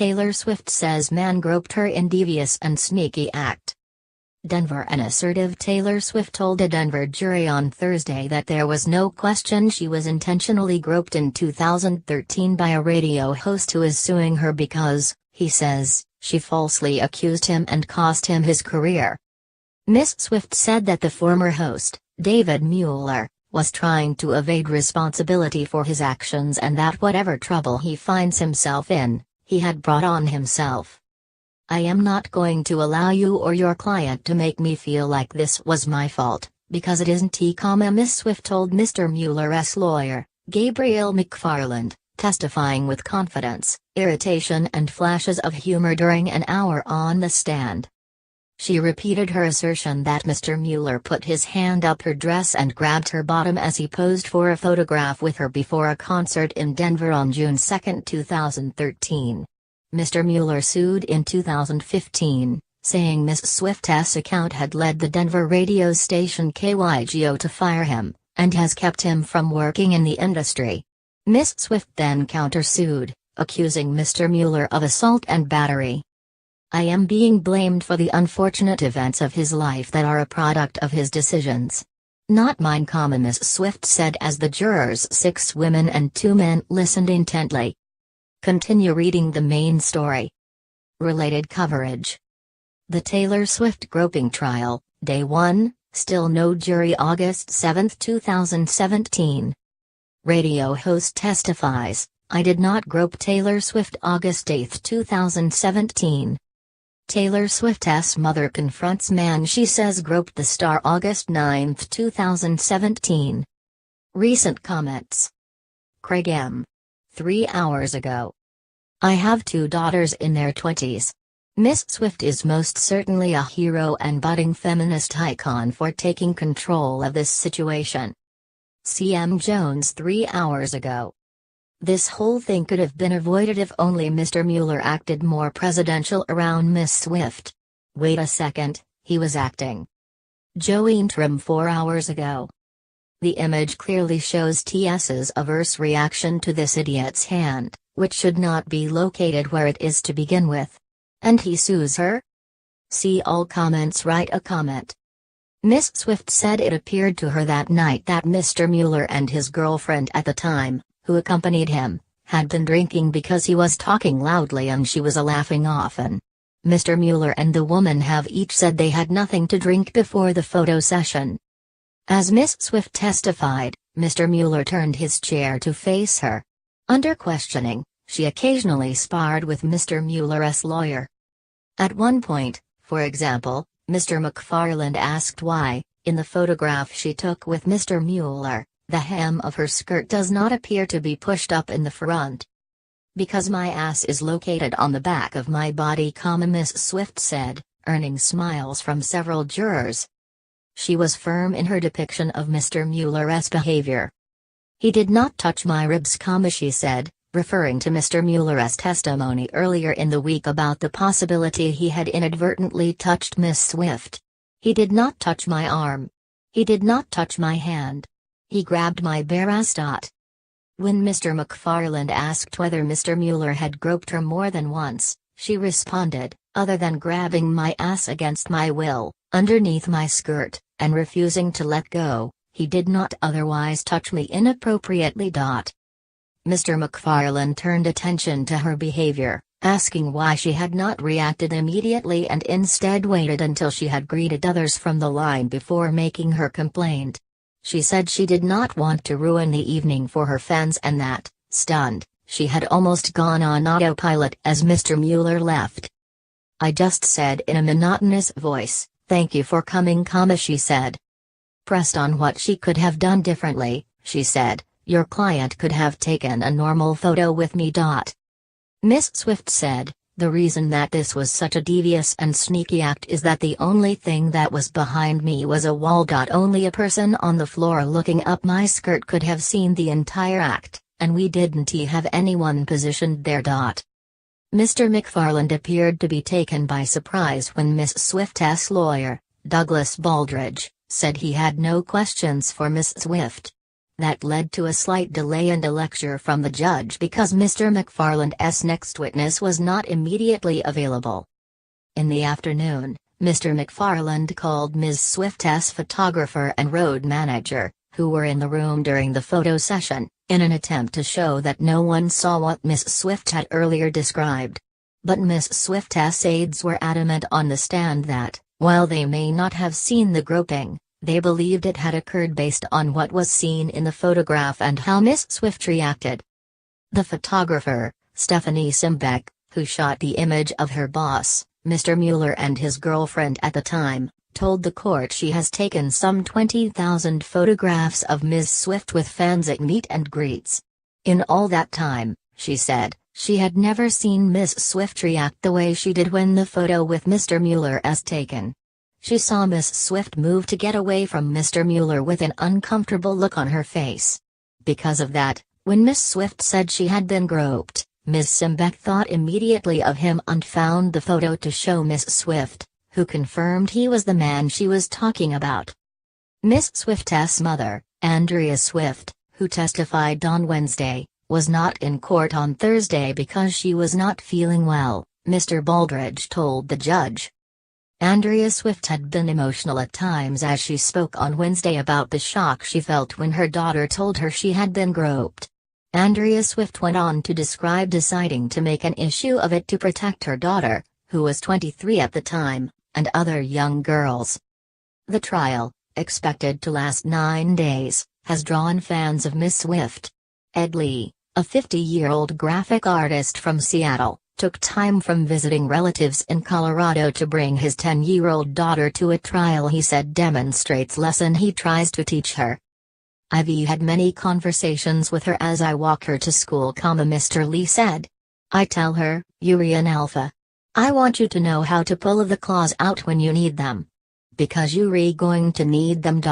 Taylor Swift says man groped her in devious and sneaky act. Denver. An assertive Taylor Swift told a Denver jury on Thursday that there was no question she was intentionally groped in 2013 by a radio host who is suing her because, he says, she falsely accused him and cost him his career. Miss Swift said that the former host, David Mueller, was trying to evade responsibility for his actions and that whatever trouble he finds himself in, he had brought on himself. I am not going to allow you or your client to make me feel like this was my fault, because it isn't. Miss Swift told Mr. Mueller's lawyer, Gabriel McFarland, testifying with confidence, irritation and flashes of humor during an hour on the stand. She repeated her assertion that Mr. Mueller put his hand up her dress and grabbed her bottom as he posed for a photograph with her before a concert in Denver on June 2, 2013. Mr. Mueller sued in 2015, saying Miss Swift's account had led the Denver radio station KYGO to fire him, and has kept him from working in the industry. Miss Swift then countersued, accusing Mr. Mueller of assault and battery. I am being blamed for the unfortunate events of his life that are a product of his decisions. Not mine, Miss Swift said as the jurors, 6 women and 2 men, listened intently. Continue reading the main story. Related coverage. The Taylor Swift groping trial, Day 1, still no jury. August 7, 2017. Radio host testifies, I did not grope Taylor Swift. August 8, 2017. Taylor Swift's mother confronts man she says groped the star. August 9, 2017. Recent comments. Craig M. 3 hours ago. I have 2 daughters in their 20s. Miss Swift is most certainly a hero and budding feminist icon for taking control of this situation. CM Jones 3 hours ago. This whole thing could have been avoided if only Mr. Mueller acted more presidential around Miss Swift. Wait a second, he was acting. Joey Trim 4 hours ago. The image clearly shows TS's averse reaction to this idiot's hand, which should not be located where it is to begin with. And he sues her? See all comments. Write a comment. Miss Swift said it appeared to her that night that Mr. Mueller and his girlfriend at the time, who accompanied him, had been drinking because he was talking loudly and she was laughing often. Mr. Mueller and the woman have each said they had nothing to drink before the photo session. As Miss Swift testified, Mr. Mueller turned his chair to face her. Under questioning, she occasionally sparred with Mr. Mueller's lawyer. At one point, for example, Mr. McFarland asked why, in the photograph she took with Mr. Mueller, the hem of her skirt does not appear to be pushed up in the front. Because my ass is located on the back of my body, Miss Swift said, earning smiles from several jurors. She was firm in her depiction of Mr. Mueller's behavior. He did not touch my ribs, she said, referring to Mr. Mueller's testimony earlier in the week about the possibility he had inadvertently touched Miss Swift. He did not touch my arm. He did not touch my hand. He grabbed my bare ass. When Mr. McFarland asked whether Mr. Mueller had groped her more than once, she responded, other than grabbing my ass against my will, underneath my skirt, and refusing to let go, he did not otherwise touch me inappropriately. Mr. McFarland turned attention to her behavior, asking why she had not reacted immediately and instead waited until she had greeted others from the line before making her complaint. She said she did not want to ruin the evening for her fans and that, stunned, she had almost gone on autopilot as Mr. Mueller left. I just said in a monotonous voice, "Thank you for coming," she said. Pressed on what she could have done differently, she said, "Your client could have taken a normal photo with me." Miss Swift said, "The reason that this was such a devious and sneaky act is that the only thing that was behind me was a wall. Only a person on the floor looking up my skirt could have seen the entire act, and we didn't have anyone positioned there." Mr. McFarland appeared to be taken by surprise when Miss Swift's lawyer, Douglas Baldridge, said he had no questions for Miss Swift. That led to a slight delay in the lecture from the judge because Mr. McFarland's next witness was not immediately available. In the afternoon, Mr. McFarland called Ms. Swift's photographer and road manager, who were in the room during the photo session, in an attempt to show that no one saw what Ms. Swift had earlier described. But Ms. Swift's aides were adamant on the stand that, while they may not have seen the groping, they believed it had occurred based on what was seen in the photograph and how Ms. Swift reacted. The photographer, Stephanie Simbeck, who shot the image of her boss, Mr. Mueller, and his girlfriend at the time, told the court she has taken some 20,000 photographs of Ms. Swift with fans at meet and greets. In all that time, she said, she had never seen Ms. Swift react the way she did when the photo with Mr. Mueller was taken. She saw Ms. Swift move to get away from Mr. Mueller with an uncomfortable look on her face. Because of that, when Ms. Swift said she had been groped, Ms. Simbeck thought immediately of him and found the photo to show Ms. Swift, who confirmed he was the man she was talking about. Ms. Swift's mother, Andrea Swift, who testified on Wednesday, was not in court on Thursday because she was not feeling well, Mr. Baldridge told the judge. Andrea Swift had been emotional at times as she spoke on Wednesday about the shock she felt when her daughter told her she had been groped. Andrea Swift went on to describe deciding to make an issue of it to protect her daughter, who was 23 at the time, and other young girls. The trial, expected to last 9 days, has drawn fans of Miss Swift. Ed Lee, a 50-year-old graphic artist from Seattle, took time from visiting relatives in Colorado to bring his 10-year-old daughter to a trial he said demonstrates lesson he tries to teach her. "I've had many conversations with her as I walk her to school, Mr. Lee said. I tell her, you're an alpha. I want you to know how to pull the claws out when you need them. Because you're going to need them.